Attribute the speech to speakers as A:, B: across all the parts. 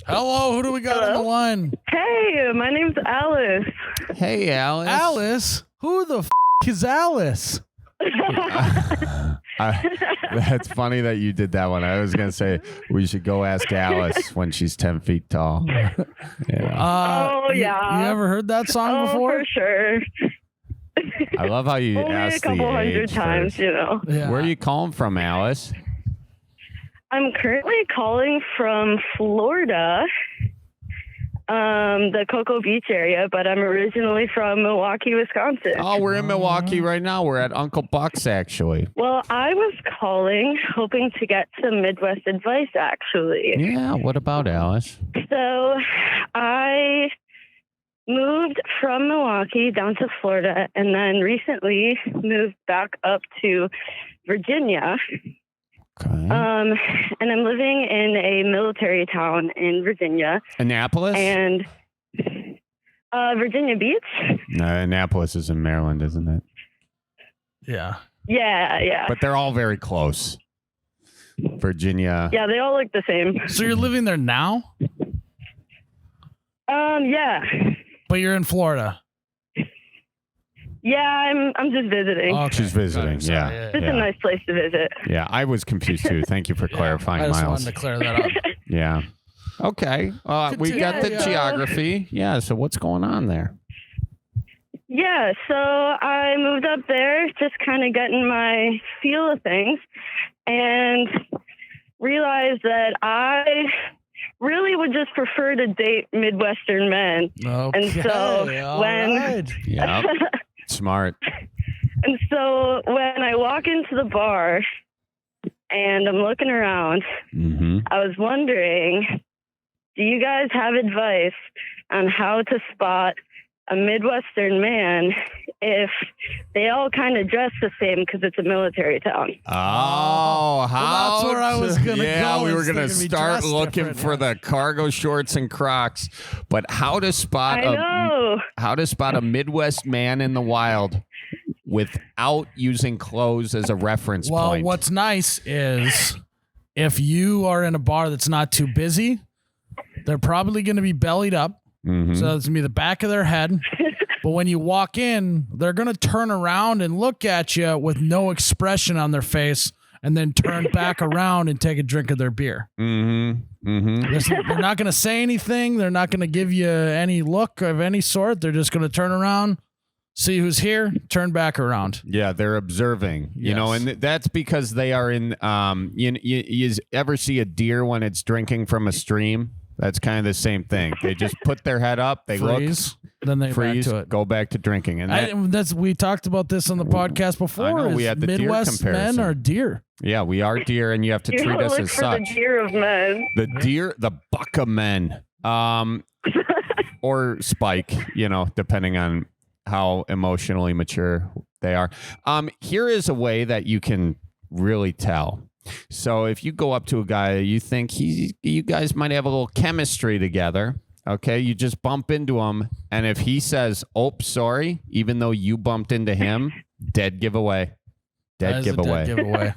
A: Hello, who do we got on the line?
B: Hey, my name's Alice.
C: Hey, Alice.
A: Alice? Who the is Alice?
C: That's funny that you did that one. I was going to say we should go ask Alice when she's 10 feet tall. Yeah.
B: Yeah.
A: You ever heard that song before?
B: For sure.
C: I love how you
B: Only
C: asked
B: a couple
C: the
B: hundred
C: age
B: times,
C: first.
B: you know.
A: Yeah.
C: Where are you calling from, Alice?
B: I'm currently calling from Florida, the Cocoa Beach area, but I'm originally from Milwaukee, Wisconsin.
C: Oh, we're in Milwaukee right now. We're at Uncle Buck's, actually.
B: Well, I was calling hoping to get some Midwest advice, actually.
C: Yeah, what about Alice?
B: So I moved from Milwaukee down to Florida and then recently moved back up to Virginia.
C: Okay.
B: And I'm living in a military town in Virginia.
C: Annapolis?
B: And Virginia Beach?
C: No, Annapolis is in Maryland, isn't it?
A: Yeah.
B: Yeah.
C: But they're all very close. Virginia.
B: Yeah, they all look the same.
A: So you're living there now,
B: Yeah.
A: but you're in Florida.
B: Yeah, I'm just visiting.
A: Okay.
C: She's visiting.
A: Got it. Sorry,
C: Yeah.
B: It's a nice place to visit.
C: Yeah, I was confused too. Thank you for clarifying,
A: I just
C: Myles.
A: wanted to clear that up.
C: Yeah. Okay. We got the
A: Continue.
C: geography. Yeah. So what's going on there?
B: Yeah, so I moved up there, just kind of getting my feel of things, and realized that I really would just prefer to date Midwestern men.
A: Okay.
B: And so
A: all
B: when-
A: right.
C: Yep. Smart.
B: And so when I walk into the bar and I'm looking around,
C: Mm-hmm.
B: I was wondering, do you guys have advice on how to spot a Midwestern man if they all kind of dress the same because it's a military town?
C: Oh, how?
A: that's where I was gonna
C: Yeah,
A: go,
C: we were
A: is
C: going to
A: they're gonna be
C: start
A: dressed
C: looking
A: different,
C: for the cargo shorts and Crocs. But how to spot
B: I know.
C: a Midwest man in the wild without using clothes as a reference
A: Well,
C: point?
A: what's nice is if you are in a bar that's not too busy, they're probably going to be bellied up.
C: Mhm.
A: So it's going to be the back of their head. But when you walk in, they're going to turn around and look at you with no expression on their face and then turn back around and take a drink of their beer.
C: Mm-hmm. Mm-hmm.
A: They're not going to say anything. They're not going to give you any look of any sort. They're just going to turn around, see who's here, turn back around.
C: Yeah, they're observing, you know,
A: Yes.
C: and that's because they are in, you ever see a deer when it's drinking from a stream? That's kind of the same thing. They just put their head up, they
A: Freeze, then they
C: look, freeze,
A: back to it.
C: go back to drinking. And that,
A: We talked about this on the podcast before.
C: I know,
A: is
C: we had the deer
A: Midwest men
C: comparison.
A: are deer.
C: yeah, we are deer and you have to
B: You
C: treat
B: gotta
C: us
B: look
C: as
B: for
C: such.
B: the deer of men.
C: The deer, the buck of men, or Spike, you know, depending on how emotionally mature they are. Here is a way that you can really tell. So if you go up to a guy, you think you guys might have a little chemistry together. Okay, you just bump into him, and if he says, "Oh, sorry," even though you bumped into him, dead giveaway.
A: That
C: Dead
A: is a
C: giveaway.
A: Dead giveaway.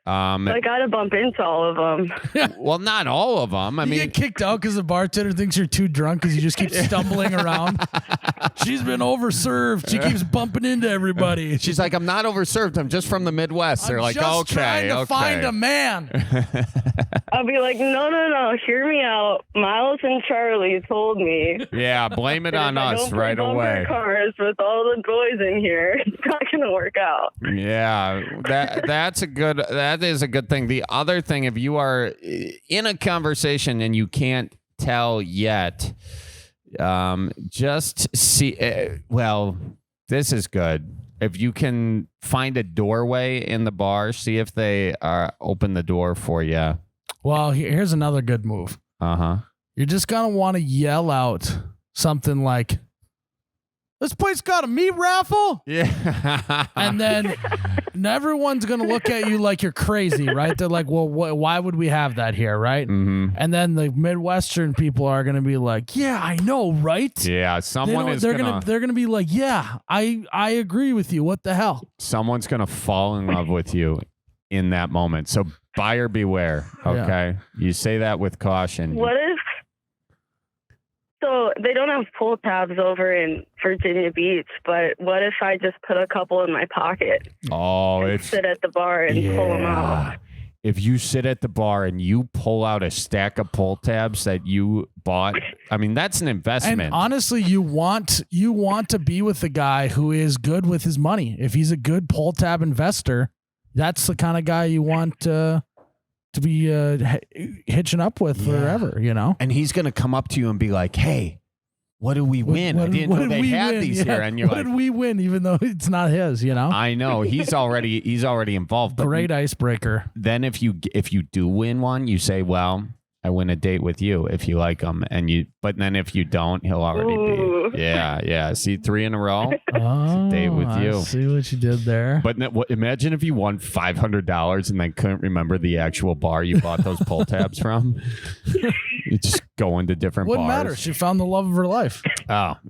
B: I gotta bump into all of them.
C: Well, not all of them. I
A: You
C: mean,
A: get kicked out because the bartender thinks you're too drunk because you just keep stumbling around. She's been overserved. She keeps bumping into everybody.
C: she's like, "I'm not overserved. I'm just from the Midwest." They're
A: I'm
C: like,
A: just
C: "Okay,
A: trying to
C: okay."
A: find a man.
B: I'll be like, no, hear me out. Myles and Charlie told me.
C: Yeah, blame it
B: that
C: on
B: if I
C: us
B: don't play
C: right
B: bumper
C: away.
B: cars with all the boys in here, it's not gonna work out.
C: Yeah, that is a good thing. The other thing, if you are in a conversation and you can't tell yet, just see. Well, this is good. If you can find a doorway in the bar, see if they open the door for you.
A: Well, here's another good move.
C: Uh-huh.
A: You're just going to want to yell out something like, "This place got a meat raffle?"
C: Yeah.
A: And then everyone's going to look at you like you're crazy, right? They're like, well, why would we have that here, right?
C: Mm-hmm.
A: And then the Midwestern people are going to be like, yeah, I know, right?
C: Yeah,
A: They're gonna be like, yeah, I agree with you. What the hell?
C: someone's gonna fall in love with you in that moment. So buyer beware. Okay. You say that with caution.
B: What if? So they don't have pull tabs over in Virginia Beach, but what if I just put a couple in my pocket?
C: Oh,
B: and
C: it's
B: sit at the bar and pull them out.
C: If you sit at the bar and you pull out a stack of pull tabs that you bought, I mean, that's an investment.
A: And honestly, you want to be with the guy who is good with his money. If he's a good pull tab investor, that's the kind of guy you want to be hitching up with forever, you know?
C: And he's going to come up to you and be like, hey, what did we win? I didn't know they had these here. And you're
A: what did we win, even though it's not his, you know?
C: I know. He's already involved. But
A: great icebreaker.
C: Then if you do win one, you say, well, I win a date with you if you like him. But then if you don't, he'll already be. Yeah. See, 3 in a row.
A: Oh,
C: date with you.
A: I see what you did there.
C: But imagine if you won $500 and then couldn't remember the actual bar you bought those pull tabs from. You just go into different
A: Wouldn't
C: bars.
A: matter. She found the love of her life.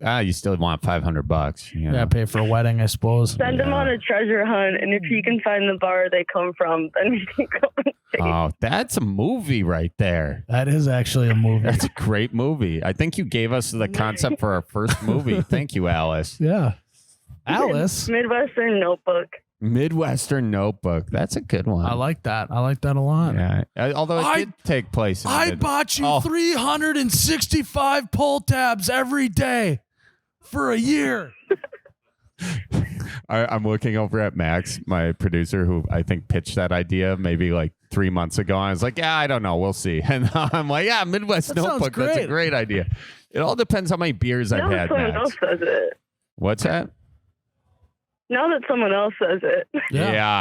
C: You still want $500. You know?
A: Yeah, pay for a wedding, I suppose.
B: Send them on a treasure hunt, and if you can find the bar they come from, then you can go and date.
C: Oh, that's a movie right there.
A: That is actually a movie.
C: That's a great movie. I think you gave us the concept for our first movie. Thank you, Alice.
A: Yeah. Alice.
B: Midwestern Notebook.
C: Midwestern Notebook. That's a good one.
A: I like that. I like that a lot.
C: Yeah. Although it did take place.
A: I bought you 365 pull tabs every day for a year.
C: I'm looking over at Max, my producer, who I think pitched that idea maybe like 3 months ago. I was like, yeah, I don't know. We'll see. And I'm like, yeah, Midwest Notebook. That's a great idea. It all depends how many beers I've had,
B: someone
C: Max.
B: else says it.
C: What's that?
B: Now that someone else says it.
C: Yeah,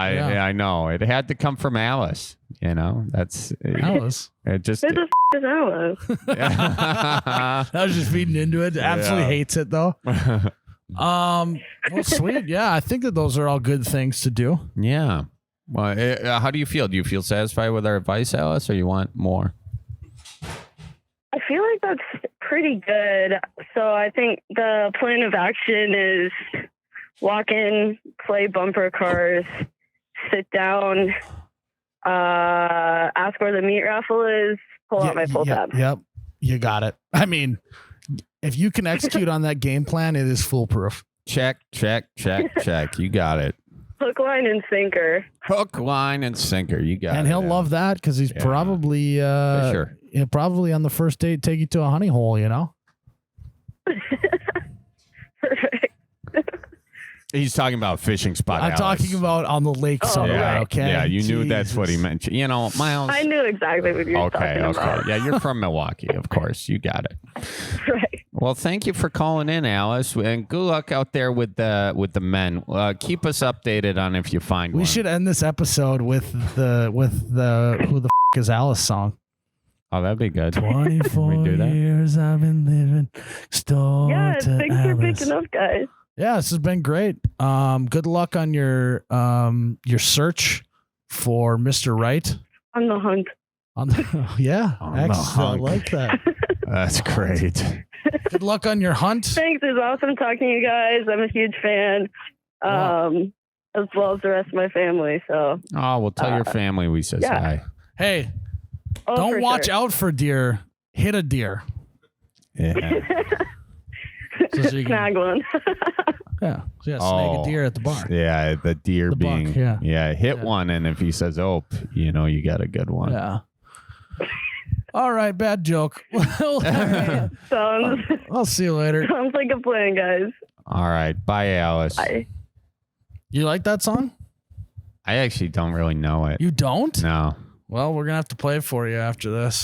C: I know. It had to come from Alice. You know, that's
A: Alice.
C: It just.
B: Who the is Alice?
A: I was just feeding into it. Absolutely hates it though. Well, sweet. Yeah, I think that those are all good things to do.
C: Yeah. Well, how do you feel? Do you feel satisfied with our advice, Alice, or you want more?
B: I feel like that's pretty good. So I think the plan of action is walk in, play bumper cars, sit down, ask where the meat raffle is, pull out my pull tab.
A: Yep. You got it. I mean, if you can execute on that game plan, it is foolproof.
C: Check. You got it.
B: Hook, line, and sinker.
C: Hook, line, and sinker. You got it.
A: And he'll love that because he's probably he'll probably on the first date take you to a honey hole, you know?
B: Perfect.
C: He's talking about fishing spot.
A: I'm talking about on the lake somewhere,
B: right.
A: okay?
C: Yeah, you knew that's what he meant. You know, Myles.
B: I knew exactly what you were talking about.
C: Yeah, you're from Milwaukee, of course. You got it.
B: Right.
C: Well, thank you for calling in, Alice, and good luck out there with the men. Keep us updated on if you find one.
A: We should end this episode with the who the is Alice song.
C: Oh, that'd be good.
A: 24
C: do that?
A: years I've been living. Store
B: Yeah,
A: to
B: thanks for
A: Alice.
B: picking up, guys.
A: Yeah, this has been great. Good luck on your search for Mr. Right.
B: On the hunt.
A: On the I like that.
C: That's great.
A: Good luck on your hunt.
B: Thanks. It was awesome talking to you guys. I'm a huge fan, as well as the rest of my family. So.
C: Oh, we'll tell your family we says hi.
A: Hey,
B: Oh,
A: don't watch out for deer. Hit a deer.
C: Yeah.
A: So you
B: Snag one.
A: Yeah. So yeah, snag a deer at the bar.
C: Yeah, the deer
A: The
C: being.
A: buck,
C: hit one, and if he says, "Oh," you know, you got a good one.
A: Yeah. All right, bad joke. I'll see you later.
B: Sounds like a plan, guys.
C: All right, bye, Alice.
B: Bye.
A: You like that song?
C: I actually don't really know it.
A: You don't?
C: No.
A: Well, we're gonna have to play it for you after this.